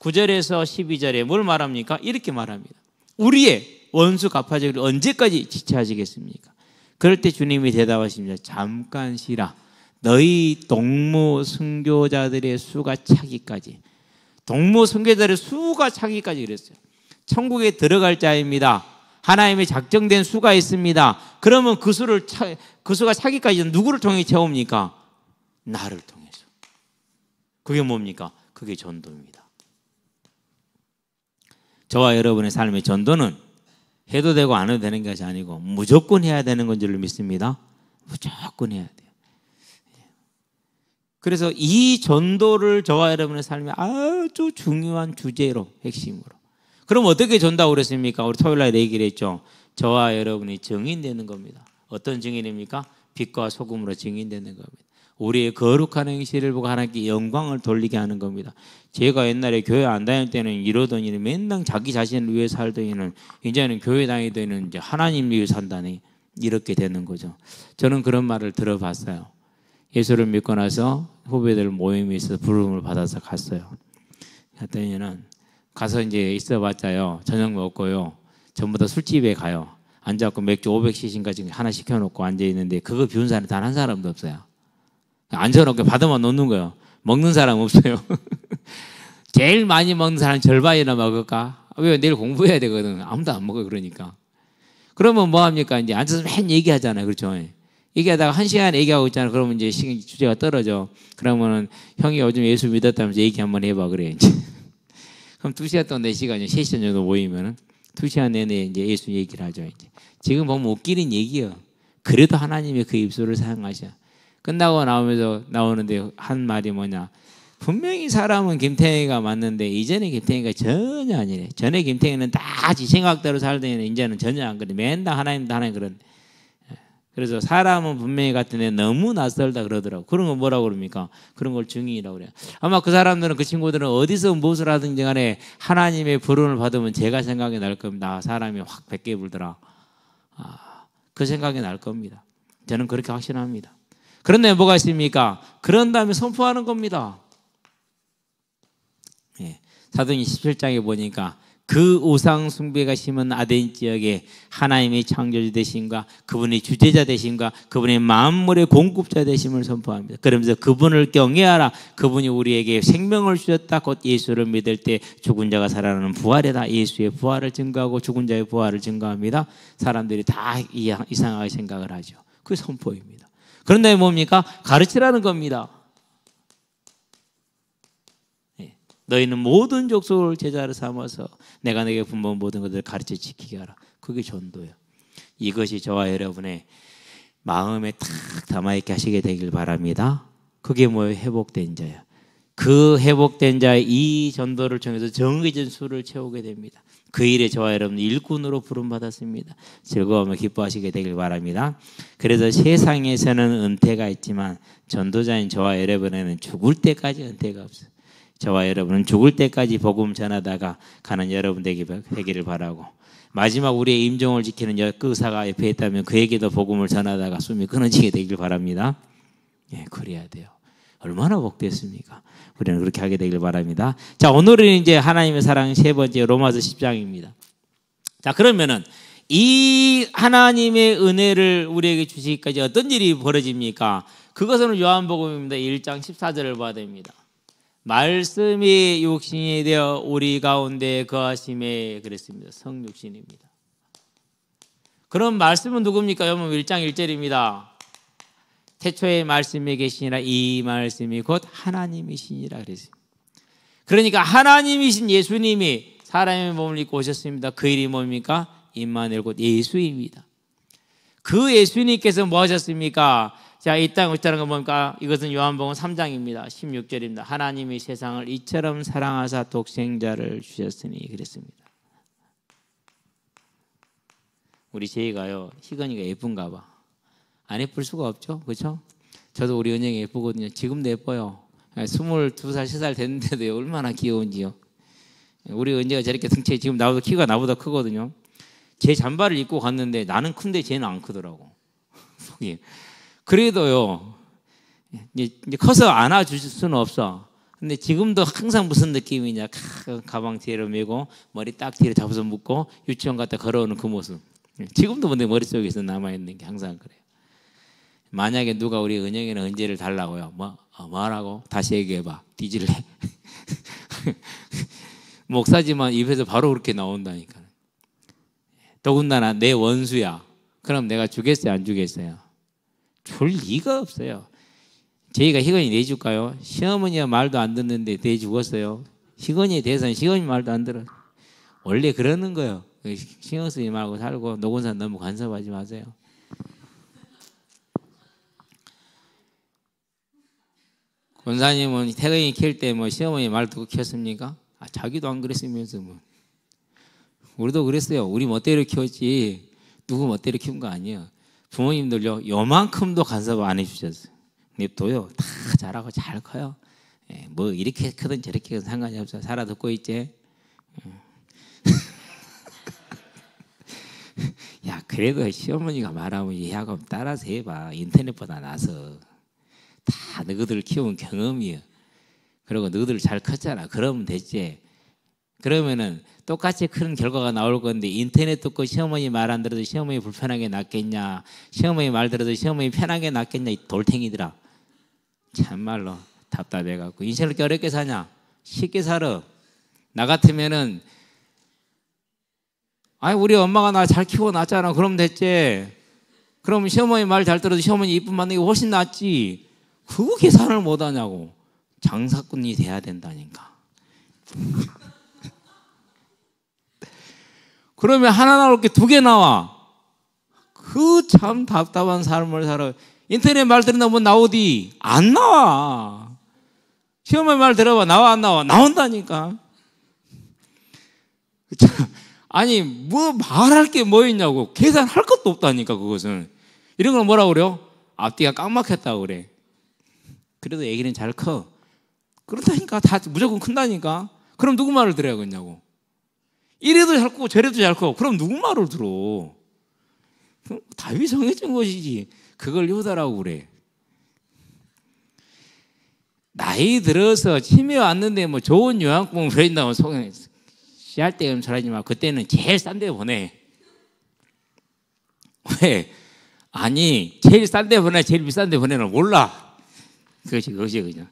9절에서 12절에 뭘 말합니까? 이렇게 말합니다. 우리의 원수 갚아주기를 언제까지 지체하시겠습니까? 그럴 때 주님이 대답하십니다. 잠깐 쉬라. 너희 동무 순교자들의 수가 차기까지. 동무 순교자들의 수가 차기까지 그랬어요. 천국에 들어갈 자입니다. 하나님의 작정된 수가 있습니다. 그러면 그 수가 차기까지 누구를 통해 채웁니까? 나를 통해서. 그게 뭡니까? 그게 전도입니다. 저와 여러분의 삶의 전도는 해도 되고 안 해도 되는 것이 아니고 무조건 해야 되는 건 줄 믿습니다. 무조건 해야 돼요. 그래서 이 전도를 저와 여러분의 삶에 아주 중요한 주제로, 핵심으로. 그럼 어떻게 전도하고 그랬습니까? 우리 토요일 날 얘기를 했죠. 저와 여러분이 증인되는 겁니다. 어떤 증인입니까? 빛과 소금으로 증인되는 겁니다. 우리의 거룩한 행실을 보고 하나님께 영광을 돌리게 하는 겁니다. 제가 옛날에 교회 안 다닐 때는 이러더니 맨날 자기 자신을 위해 살더니는 이제는 교회 다니더니 이제 하나님 위해 산다니 이렇게 되는 거죠. 저는 그런 말을 들어봤어요. 예수를 믿고 나서 후배들 모임이 있어서 부름을 받아서 갔어요. 갔더니는 가서 이제 있어봤자요. 저녁 먹고요. 전부 다 술집에 가요. 앉아갖고 맥주 500cc인가 지금 하나 시켜놓고 앉아있는데 그거 비운 사람 단 한 사람도 없어요. 앉아놓고 받아만 놓는 거예요. 먹는 사람 없어요. 제일 많이 먹는 사람 절반이나 먹을까? 왜? 내일 공부해야 되거든. 아무도 안 먹어 그러니까. 그러면 뭐합니까? 이제 앉아서 맨 얘기하잖아요. 그렇죠? 얘기하다가 1시간 얘기하고 있잖아. 그러면 이제 주제가 떨어져. 그러면은 형이 요즘 예수 믿었다면서 얘기 한번 해봐 그래. 이제. 그럼 2시간 동안 4시간이요. 3시간 정도 모이면은 2시간 내내 이제 예수 얘기를 하죠. 이제. 지금 보면 웃기는 얘기요. 그래도 하나님의 그 입술을 사용하셔. 끝나고 나오는데 한 말이 뭐냐. 분명히 사람은 김태희가 맞는데 이전에 김태희가 전혀 아니래. 전에 김태희는 다 지 생각대로 살더니 이제는 전혀 안 그래. 맨날 하나님 그런. 그래서 사람은 분명히 같은데 너무 낯설다 그러더라고. 그런 거 뭐라고 그럽니까? 그런 걸 증인이라고 그래요. 아마 그 사람들은 그 친구들은 어디서 무엇을 하든지 간에 하나님의 부름을 받으면 제가 생각이 날 겁니다. 사람이 확 백개 불더라. 그 생각이 날 겁니다. 저는 그렇게 확신합니다. 그런데 뭐가 있습니까? 그런 다음에 선포하는 겁니다. 사도행전 17장에 보니까 그 우상 숭배가 심은 아덴 지역에 하나님의 창조주 되심과 그분의 주제자 되심과 그분의 만물의 공급자 되심을 선포합니다. 그러면서 그분을 경외하라. 그분이 우리에게 생명을 주셨다. 곧 예수를 믿을 때 죽은 자가 살아나는 부활이다. 예수의 부활을 증거하고 죽은 자의 부활을 증거합니다. 사람들이 다 이상하게 생각을 하죠. 그게 선포입니다. 그런데 뭡니까? 가르치라는 겁니다. 너희는 모든 족속을 제자로 삼아서 내가 내게 분부한 모든 것들을 가르쳐 지키게 하라. 그게 전도예요. 이것이 저와 여러분의 마음에 탁 담아있게 하시게 되길 바랍니다. 그게 뭐예요? 회복된 자예요. 그 회복된 자의 이 전도를 통해서 정해진 수를 채우게 됩니다. 그 일에 저와 여러분 일꾼으로 부름받았습니다. 즐거움을 기뻐하시게 되길 바랍니다. 그래서 세상에서는 은퇴가 있지만 전도자인 저와 여러분에는 죽을 때까지 은퇴가 없어요. 저와 여러분은 죽을 때까지 복음 전하다가 가는 여러분 되기를 바라고, 마지막 우리의 임종을 지키는 그 의사가 옆에 있다면 그에게도 복음을 전하다가 숨이 끊어지게 되길 바랍니다. 그래야 돼요. 얼마나 복됐습니까? 우리는 그렇게 하게 되길 바랍니다. 자, 오늘은 이제 하나님의 사랑 세 번째 로마서 10장입니다. 자, 그러면은 이 하나님의 은혜를 우리에게 주시기까지 어떤 일이 벌어집니까? 그것은 요한복음입니다. 1장 14절을 봐야 됩니다. 말씀이 육신이 되어 우리 가운데 거하심에 그랬습니다. 성육신입니다. 그럼 말씀은 누굽니까? 여러분 1장 1절입니다. 태초에 말씀이 계시니라 이 말씀이 곧 하나님이시니라 그랬습니다. 그러니까 하나님이신 예수님이 사람의 몸을 입고 오셨습니다. 그 일이 뭡니까? 임마누엘 곧 예수입니다. 그 예수님께서 뭐 하셨습니까? 자, 이 땅에 오셨다는 건 뭡니까? 이것은 요한복음 3장입니다. 16절입니다. 하나님이 세상을 이처럼 사랑하사 독생자를 주셨으니 그랬습니다. 우리 제이가요, 희건이가 예쁜가 봐. 안 예쁠 수가 없죠, 그렇죠? 저도 우리 은영이 예쁘거든요. 지금도 예뻐요. 22살, 3살 됐는데도 얼마나 귀여운지요. 우리 은지가 저렇게 등치 지금 키가 나보다 크거든요. 제 잠바를 입고 갔는데 나는 큰데 쟤는 안 크더라고. 그래도요, 이제 커서 안아줄 수는 없어. 근데 지금도 항상 무슨 느낌이냐. 가방 뒤로 메고 머리 딱 뒤로 잡아서 묶고 유치원 갔다 걸어오는 그 모습. 지금도 내 머릿속에서 남아있는 게 항상 그래요. 만약에 누가 우리 은영이는 은재를 달라고요. 뭐라고? 다시 얘기해봐. 뒤질래? 목사지만 입에서 바로 그렇게 나온다니까. 더군다나 내 원수야. 그럼 내가 주겠어요, 안 주겠어요? 줄 리가 없어요. 저희가 희건이 내줄까요? 시어머니가 말도 안 듣는데 내주겠어요? 희건이에 대해서는 희건이 말도 안 들어. 원래 그러는 거예요. 신경 쓰지 말고 살고 노곤산 너무 간섭하지 마세요. 권사님은 태경이 키울 때 뭐 시어머니 말 듣고 키웠습니까? 자기도 안 그랬으면서 뭐. 우리도 그랬어요. 우리 멋대로 키웠지 누구 멋대로 키운 거 아니에요. 부모님들요 요만큼도 간섭 안 해주셨어요. 냅둬요. 다 잘하고 잘 커요. 뭐 이렇게 크든 저렇게 크든 상관이 없어요. 살아 듣고 있지. 야 그래도 시어머니가 말하면 이해하고 따라서 해봐. 인터넷보다 나서 다 너희들 키운 경험이에요. 그리고 너희들 잘 컸잖아. 그러면 됐지. 그러면은 똑같이 큰 결과가 나올 건데 인터넷 듣고 시어머니 말 안 들어도 시어머니 불편하게 낳겠냐, 시어머니 말 들어도 시어머니 편하게 낳겠냐, 이 돌탱이들아. 참말로 답답해갖고 인생을 이렇게 어렵게 사냐? 쉽게 살아. 나 같으면은 우리 엄마가 나 잘 키워 놨잖아. 그럼 됐지. 그럼 시어머니 말 잘 들어도 시어머니 이쁨 받는 게 훨씬 낫지. 그거 계산을 못하냐고. 장사꾼이 돼야 된다니까. 그러면 하나 나올 게 두 개 나와. 그 참 답답한 삶을 살아. 인터넷 말 들으면 뭐 나오디? 안 나와. 시어머니 말 들어봐. 나와 안 나와? 나온다니까. 아니 뭐 말할 게 뭐 있냐고. 계산할 것도 없다니까 그것은. 이런 걸 뭐라고 그래요? 앞뒤가 깡막혔다고 그래. 그래도 애기는 잘 커. 그렇다니까. 다 무조건 큰다니까. 그럼 누구 말을 들어야겠냐고. 이래도 잘 크고 저래도 잘 커. 그럼 누구 말을 들어? 답이 정해진 것이지. 그걸 요다라고 그래. 나이 들어서 치매 왔는데 뭐 좋은 요양병 보낸다고 속에 씨할 때 엄청나지 마. 그때는 제일 싼 데 보내. 왜? 아니 제일 싼 데 보내 제일 비싼 데 보내는 몰라. 그것이 그냥.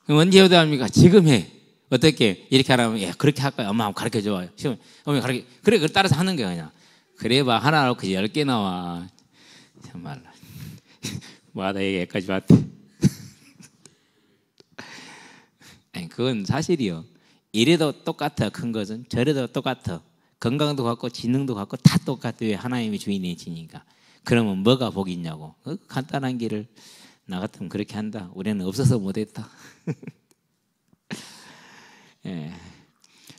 그럼 언제 요다합니까? 지금 해. 어떻게 이렇게 하라면 그렇게 할까요? 엄마 한번 가르쳐줘. 어머니 가르쳐. 그래 그걸 따라서 하는 거야 그냥. 그래봐 하나 놓고 10개 나와. 정말로. 뭐하다 얘기까지 왔대. 아니 그건 사실이요. 이래도 똑같아. 큰 것은 저래도 똑같아. 건강도 같고 지능도 같고 다 똑같아. 왜? 하나님이 주인이시니까. 그러면 뭐가 복이 있냐고. 간단한 길을 나 같으면 그렇게 한다. 우리는 없어서 못했다. 예.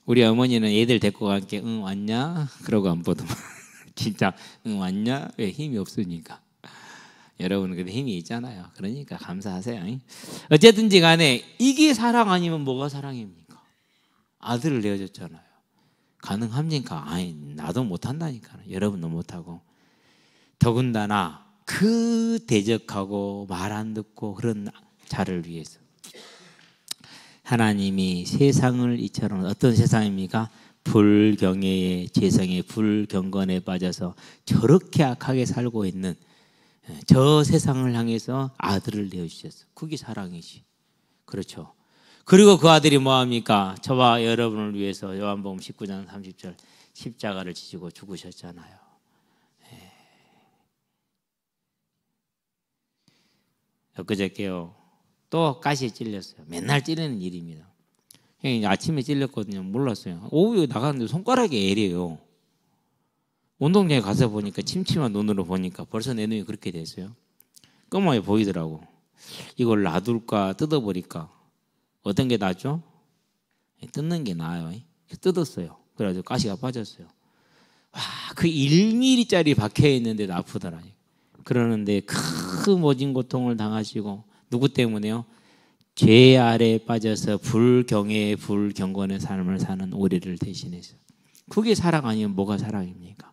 우리 어머니는 애들 데리고 갈게. 응 왔냐? 그러고 안 보더만. 진짜 응 왔냐? 왜? 힘이 없으니까. 여러분은 그래도 힘이 있잖아요. 그러니까 감사하세요. 어쨌든지 간에 이게 사랑 아니면 뭐가 사랑입니까? 아들을 내어줬잖아요. 가능합니까? 아니 나도 못한다니까. 여러분도 못하고. 더군다나 그 대적하고 말 안 듣고 그런 자를 위해서 하나님이 세상을 이처럼 어떤 세상입니까? 불경외의 재성의 불경건에 빠져서 저렇게 악하게 살고 있는 저 세상을 향해서 아들을 내어주셨어. 그게 사랑이지. 그렇죠. 그리고 그 아들이 뭐합니까? 저와 여러분을 위해서 요한복음 19장 30절 십자가를 지시고 죽으셨잖아요. 엊그저께요. 또 가시에 찔렸어요. 맨날 찔리는 일입니다. 형이 아침에 찔렸거든요. 몰랐어요. 오후에 나가는데 손가락이 애래요. 운동장에 가서 보니까 침침한 눈으로 보니까 벌써 내 눈이 그렇게 됐어요. 끔하게 보이더라고. 이걸 놔둘까 뜯어버릴까. 어떤 게 낫죠? 뜯는 게 나아요. 뜯었어요. 그래가지고 가시가 빠졌어요. 와, 그 1mm짜리 박혀있는데도 아프더라. 그러는데 큰 모진 고통을 당하시고 누구 때문에요? 죄 아래에 빠져서 불경외의 불경건의 삶을 사는 우리를 대신해서. 그게 사랑 아니면 뭐가 사랑입니까?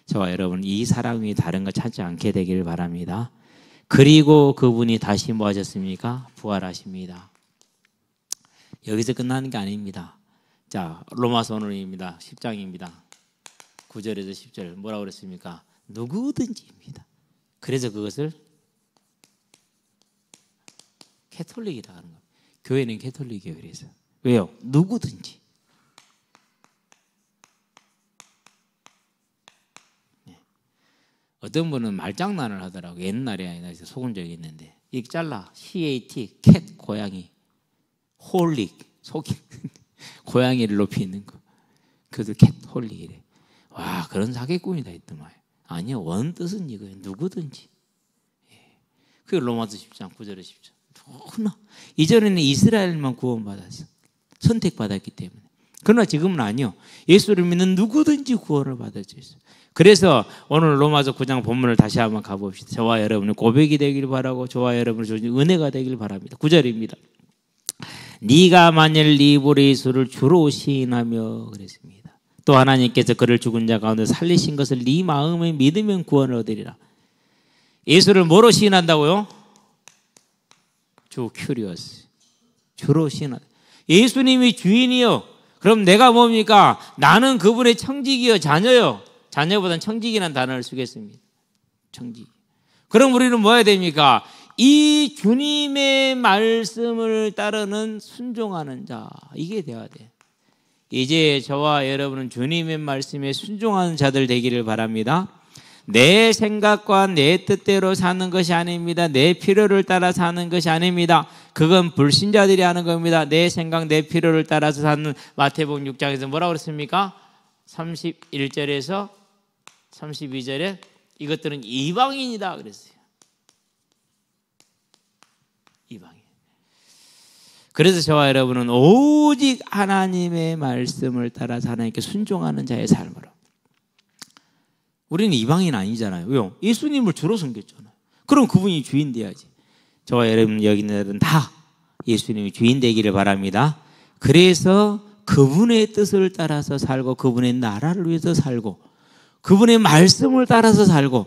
저와 여러분 이 사랑 위에 다른 거 찾지 않게 되기를 바랍니다. 그리고 그분이 다시 뭐 하셨습니까? 부활하십니다. 여기서 끝나는 게 아닙니다. 자, 로마서 오늘입니다. 10장입니다. 9절에서 10절 뭐라고 그랬습니까? 누구든지입니다. 그래서 그것을 캐톨릭이라 하는 겁니다. 교회는 캐톨릭이에요. 그래서 왜요? 누구든지. 어떤 분은 말장난을 하더라고. 옛날에 아니라 속은 적이 있는데 이 잘라 CAT 캣 고양이 홀릭 속이 고양이를 높이 있는 거. 그래도 캣 홀릭이래. 와 그런 사기꾼이다 했더만. 아니요 원 뜻은 이거예요. 누구든지. 그게 로마서 10장 9절에 10절. 누구나 이전에는 이스라엘만 구원받았어. 선택받았기 때문에. 그러나 지금은 아니요. 예수를 믿는 누구든지 구원을 받을 수 있어요. 그래서 오늘 로마서 9장 본문을 다시 한번 가봅시다. 저와 여러분의 고백이 되길 바라고 저와 여러분의 주신 은혜가 되길 바랍니다. 9절입니다. 네가 만일 네 입으로 예수를 주로 시인하며 그랬습니다. 또 하나님께서 그를 죽은 자 가운데 살리신 것을 네 마음에 믿으면 구원을 얻으리라. 예수를 뭐로 시인한다고요? 주 큐리오스. 주로 시인한다. 예수님이 주인이요. 그럼 내가 뭡니까? 나는 그분의 청직이요 자녀요. 자녀보다는 청직이라는 단어를 쓰겠습니다. 청직. 그럼 우리는 뭐 해야 됩니까? 이 주님의 말씀을 따르는 순종하는 자. 이게 돼야 돼. 이제 저와 여러분은 주님의 말씀에 순종하는 자들 되기를 바랍니다. 내 생각과 내 뜻대로 사는 것이 아닙니다. 내 필요를 따라 사는 것이 아닙니다. 그건 불신자들이 하는 겁니다. 내 생각, 내 필요를 따라서 사는 마태복음 6장에서 뭐라고 그랬습니까? 31절에서 32절에 이것들은 이방인이다 그랬어요. 이방인. 그래서 저와 여러분은 오직 하나님의 말씀을 따라서 하나님께 순종하는 자의 삶으로. 우리는 이방인 아니잖아요. 왜요? 예수님을 주로 섬겼잖아요. 그럼 그분이 주인 돼야지. 저와 여러분 여기 있는 애들은 다 예수님이 주인 되기를 바랍니다. 그래서 그분의 뜻을 따라서 살고 그분의 나라를 위해서 살고 그분의 말씀을 따라서 살고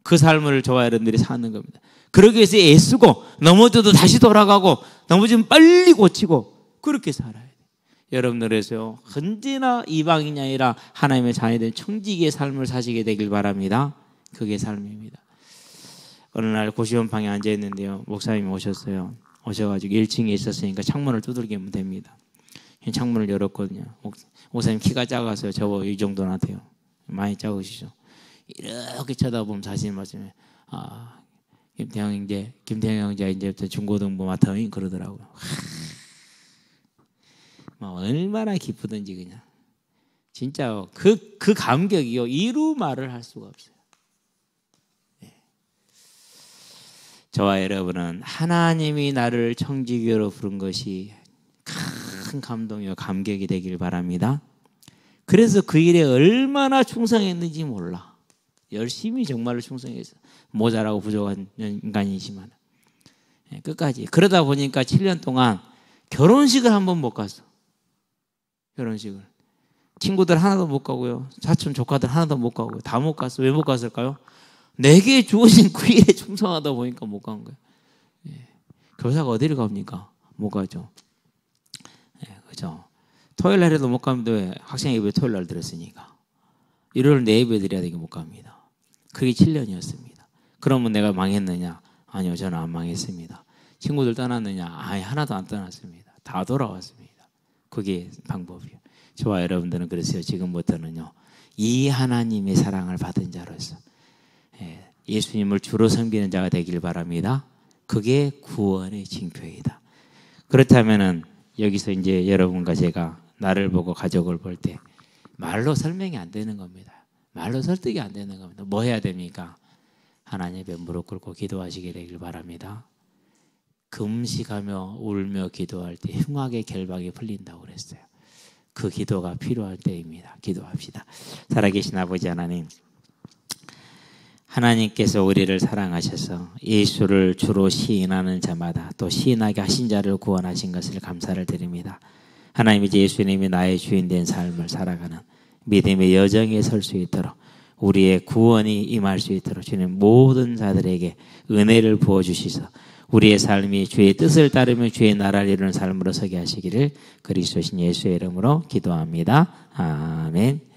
그 삶을 저와 여러분들이 사는 겁니다. 그러기 위해서 애쓰고 넘어져도 다시 돌아가고 넘어지면 빨리 고치고 그렇게 살아야 돼요. 여러분들에서 언제나 이방인이 아니라 하나님의 자녀된 청지기의 삶을 사시게 되길 바랍니다. 그게 삶입니다. 어느 날 고시원방에 앉아있는데요. 목사님이 오셨어요. 오셔가지고 1층에 있었으니까 창문을 두들기면 됩니다. 창문을 열었거든요. 목사님 키가 작아서요. 저거 이 정도나 돼요. 많이 작으시죠. 이렇게 쳐다보면 자신의 말씀에 김태형 형제 이제부터 중고등부 맡아 그러더라고요. 얼마나 기쁘든지 그냥 진짜 그 감격이요 이루 말을 할 수가 없어요. 저와 여러분은 하나님이 나를 청지기로 부른 것이 큰 감동이요 감격이 되길 바랍니다. 그래서 그 일에 얼마나 충성했는지 몰라. 열심히 정말로 충성했어. 모자라고 부족한 인간이지만 끝까지. 그러다 보니까 7년 동안 결혼식을 한 번 못 갔어. 결혼식을. 친구들 하나도 못 가고요. 사촌 조카들 하나도 못 가고요. 다 못 갔어. 왜 못 갔을까요? 내게 주어진 그 일에 충성하다 보니까 못 간 거예요. 교사가 어디를 갑니까? 못 가죠. 그죠? 토요일 날에도 못 가면 왜 학생 예배 토요일 날 들었으니까. 일요일 내 예배 드려야 되게 못 갑니다. 그게 7년이었습니다. 그러면 내가 망했느냐? 아니요, 저는 안 망했습니다. 친구들 떠났느냐? 아니, 하나도 안 떠났습니다. 다 돌아왔습니다. 그게 방법이에요. 저와 여러분들은 그랬어요. 지금부터는요. 이 하나님의 사랑을 받은 자로서 예수님을 주로 섬기는 자가 되길 바랍니다. 그게 구원의 징표이다. 그렇다면은 여기서 이제 여러분과 제가 나를 보고 가족을 볼 때 말로 설명이 안 되는 겁니다. 말로 설득이 안 되는 겁니다. 뭐 해야 됩니까? 하나님 앞에 무릎 꿇고 기도하시게 되길 바랍니다. 금식하며 울며 기도할 때 흉악의 결박이 풀린다고 그랬어요. 그 기도가 필요할 때입니다. 기도합시다. 살아계신 아버지 하나님, 하나님께서 우리를 사랑하셔서 예수를 주로 시인하는 자마다 또 시인하게 하신 자를 구원하신 것을 감사를 드립니다. 하나님, 이제 예수님이 나의 주인 된 삶을 살아가는 믿음의 여정에 설 수 있도록 우리의 구원이 임할 수 있도록 주님 모든 자들에게 은혜를 부어주시서 우리의 삶이 주의 뜻을 따르며 주의 나라를 이루는 삶으로 서게 하시기를 그리스도신 예수의 이름으로 기도합니다. 아멘.